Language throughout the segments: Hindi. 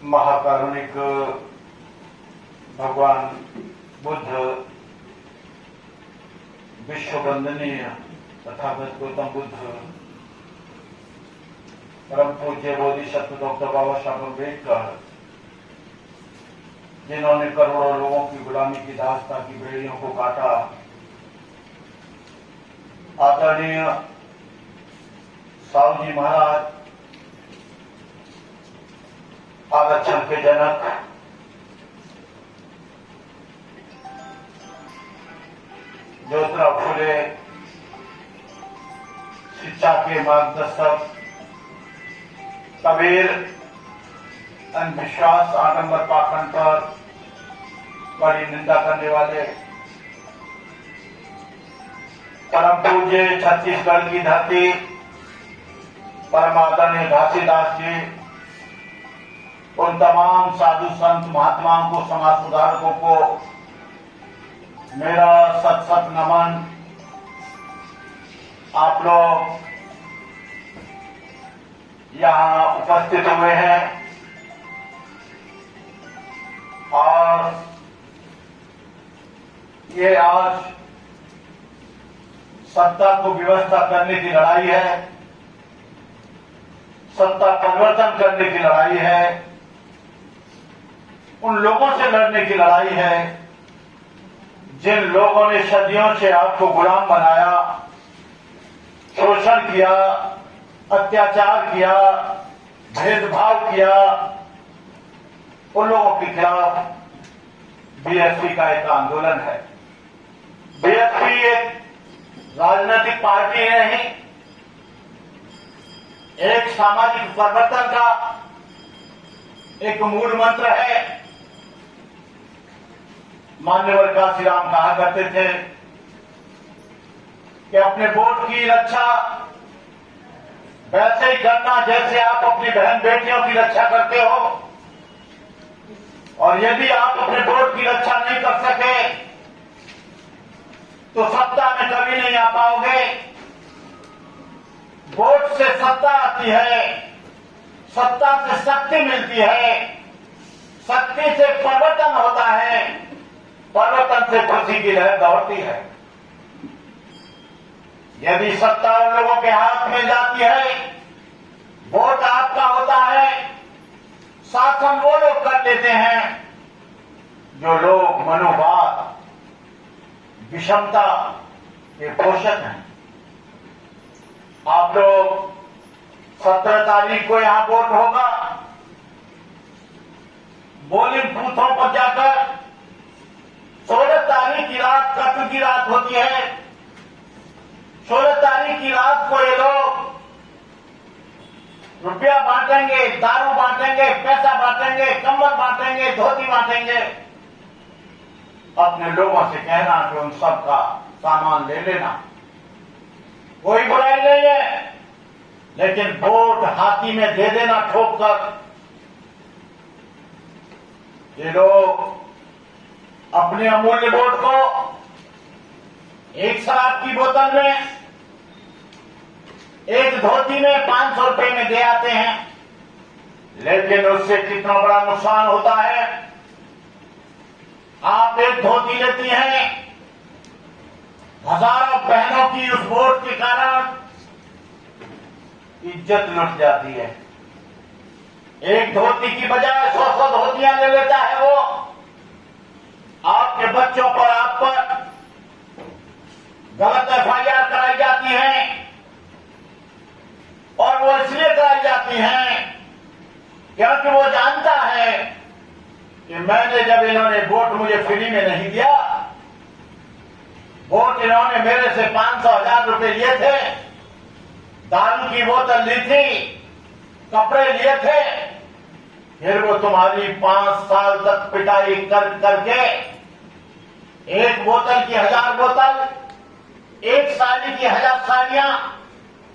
महाकारुणिक भगवान बुद्ध, विश्व वंदनीय तथागत गौतम बुद्ध, परम पूज्य बोधिसत्व डॉक्टर बाबा साहब अम्बेडकर, जिन्होंने करोड़ों लोगों की गुलामी की दास्तां की बेड़ियों को काटा, आदरणीय साहू जी महाराज, आरक्षण के जनक, ज्योतिराव फुले शिक्षा के मार्गदर्शक, कबीर अंधविश्वास आडंबर पाखंड पर बड़ी निंदा करने वाले, परम पूज्य छत्तीसगढ़ की धरती परम आदरणीय घासीदास जी, उन तमाम साधु संत महात्माओं को, समाज सुधारकों को मेरा सत सत नमन। आप लोग यहाँ उपस्थित हुए हैं और ये आज सत्ता को व्यवस्था करने की लड़ाई है, सत्ता परिवर्तन करने की लड़ाई है, उन लोगों से लड़ने की लड़ाई है जिन लोगों ने सदियों से आपको गुलाम बनाया, शोषण किया, अत्याचार किया, भेदभाव किया। उन लोगों के खिलाफ बीएसपी का एक आंदोलन है। बीएसपी एक राजनीतिक पार्टी नहीं, एक सामाजिक परिवर्तन का एक मूल मंत्र है। मान्यवर काशीराम कहा करते थे कि अपने वोट की रक्षा वैसे ही करना जैसे आप अपनी बहन बेटियों की रक्षा करते हो, और यदि आप अपने वोट की रक्षा नहीं कर सके तो सत्ता में कभी नहीं आ पाओगे। वोट से सत्ता आती है, सत्ता से शक्ति मिलती है, शक्ति से परिवर्तन होता है, परिवर्तन से खुशी की लहर दौड़ती है। यदि सत्ता उन लोगों के हाथ में जाती है, वोट आपका होता है, शासन वो लोग कर लेते हैं जो लोग मनोवाद, विषमता के पोषक हैं। आप लोग 17 तारीख को यहां वोट होगा, पोलिंग बूथों पर जाकर 16 तारीख की रात कत्ल की रात होती है। 16 तारीख की रात को ये लोग रुपया बांटेंगे, दारू बांटेंगे, पैसा बांटेंगे, कंबल बांटेंगे, धोती बांटेंगे। अपने लोगों से कहना कि उन सब का सामान ले लेना, कोई बुराई नहीं है, लेकिन वोट हाथी में दे देना ठोक कर। ये लोग अपने अमूल्य वोट को एक शराब की बोतल में, एक धोती में 500 रुपए में दे आते हैं, लेकिन उससे कितना बड़ा नुकसान होता है। आप एक धोती लेती हैं, हजारों बहनों की उस वोट के कारण इज्जत लुट जाती है। एक धोती की बजाय 100 धोतियां ले लेता है वो। आपके बच्चों पर, आप पर गलत एफआईआर कराई जाती है, और वो इसलिए कराई जाती हैं क्योंकि वो जानता है कि मैंने, जब इन्होंने वोट मुझे फ्री में नहीं दिया, वोट इन्होंने मेरे से 500,000 रुपए लिए थे, दारू की बोतल ली थी, कपड़े लिए थे, फिर वो तुम्हारी 5 साल तक पिटाई कर करके एक बोतल की 1000 बोतल, एक साड़ी की 1000 साड़ियां,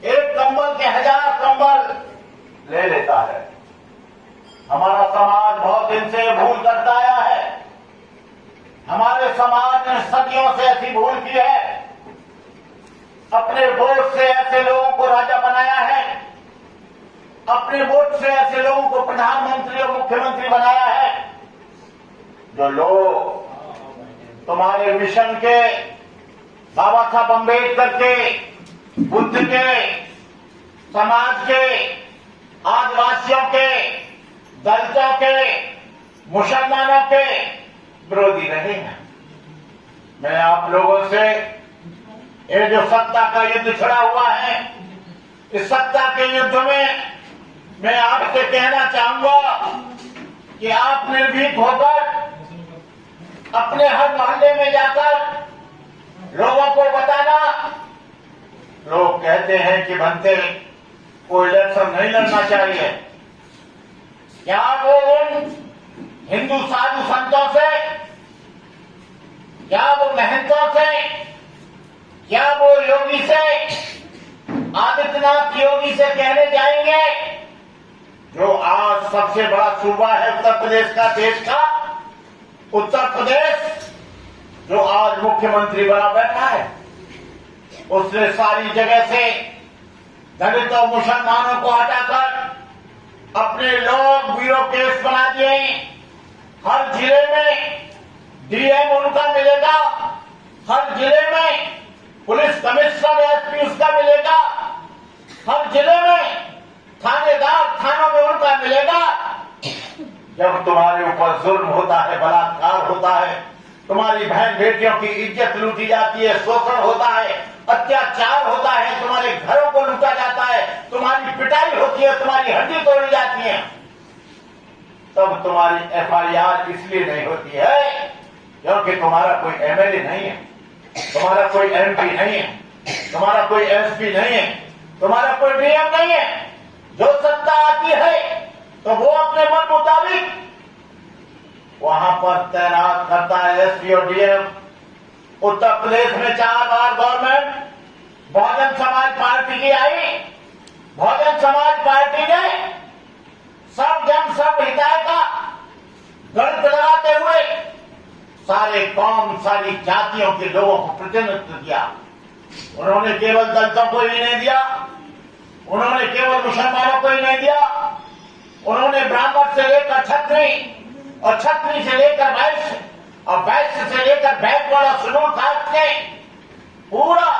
एक कंबल के 1000 कंबल ले लेता है। हमारा समाज बहुत दिन से भूल करता आया है। हमारे समाज ने सदियों से ऐसी भूल की है, अपने वोट से ऐसे लोगों को राजा बनाया है, अपने वोट से ऐसे लोगों को प्रधानमंत्री और मुख्यमंत्री बनाया है जो लोग तुम्हारे मिशन के, बाबा साहब अम्बेडकर के, बुद्ध के, समाज के, आदिवासियों के, दलितों के, मुसलमानों के विरोधी रहे हैं। मैं आप लोगों से ये जो सत्ता का युद्ध छिड़ा हुआ है, इस सत्ता के युद्ध में मैं आपसे कहना चाहूंगा कि आप निर्भीक होकर अपने हर मोहल्ले में जाकर लोगों को बताना। लोग कहते हैं कि बनते को इलेक्शन नहीं लड़ना चाहिए। क्या वो उन हिंदू साधु संतों से, क्या वो महंतों से, क्या वो योगी से, आदित्यनाथ योगी से कहने जाएंगे जो आज सबसे बड़ा सूबा है उत्तर प्रदेश का, देश का उत्तर प्रदेश, जो आज मुख्यमंत्री बना बैठा है, उसने सारी जगह से दलित और मुसलमानों को हटाकर अपने लोग ब्यूरोक्रेट्स बना दिए। हर जिले में डीएम उनका मिलेगा, हर जिले में पुलिस कमिश्नर एसपी उसका मिलेगा, हर जिले में थानेदार थानों में उनका मिलेगा। जब तुम्हारे ऊपर जुल्म होता है, बलात्कार होता है, तुम्हारी बहन बेटियों की इज्जत लूटी जाती है, शोषण होता है, अत्याचार होता है, तुम्हारे घरों को लूटा जाता है, तुम्हारी पिटाई होती है, तुम्हारी हड्डी तोड़ी जाती है, तब तुम्हारी एफआईआर इसलिए नहीं होती है क्योंकि तुम्हारा कोई एमएलए नहीं है, तुम्हारा कोई एमपी नहीं है, तुम्हारा कोई एसपी नहीं है, तुम्हारा कोई डीएम नहीं है। जो सत्ता आती है तो वो अपने मन मुताबिक वहां पर तैनात करता है एसपी और डीएम। उत्तर प्रदेश में 4 बार गवर्नमेंट बहुजन समाज पार्टी की आई। बहुजन समाज पार्टी ने सब जन सब हिताय का गणित लगाते हुए सारे कौम, सारी जातियों के लोगों को प्रतिनिधित्व किया। उन्होंने केवल दलितों को ही नहीं दिया, उन्होंने केवल मुसलमानों को ही नहीं दिया, उन्होंने ब्राह्मण से लेकर क्षत्रिय और क्षत्रिय से लेकर वैश्य और वैश्य से लेकर बैकवर्ड और शेड्यूल कास्ट के पूरा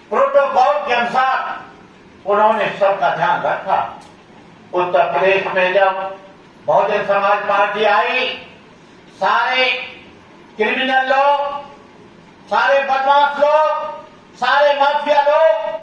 प्रोटोकॉल के अनुसार उन्होंने सबका ध्यान रखा। उत्तर प्रदेश में जब बहुजन समाज पार्टी आई, सारे क्रिमिनल लोग, सारे बदमाश लोग, सारे माफिया लोग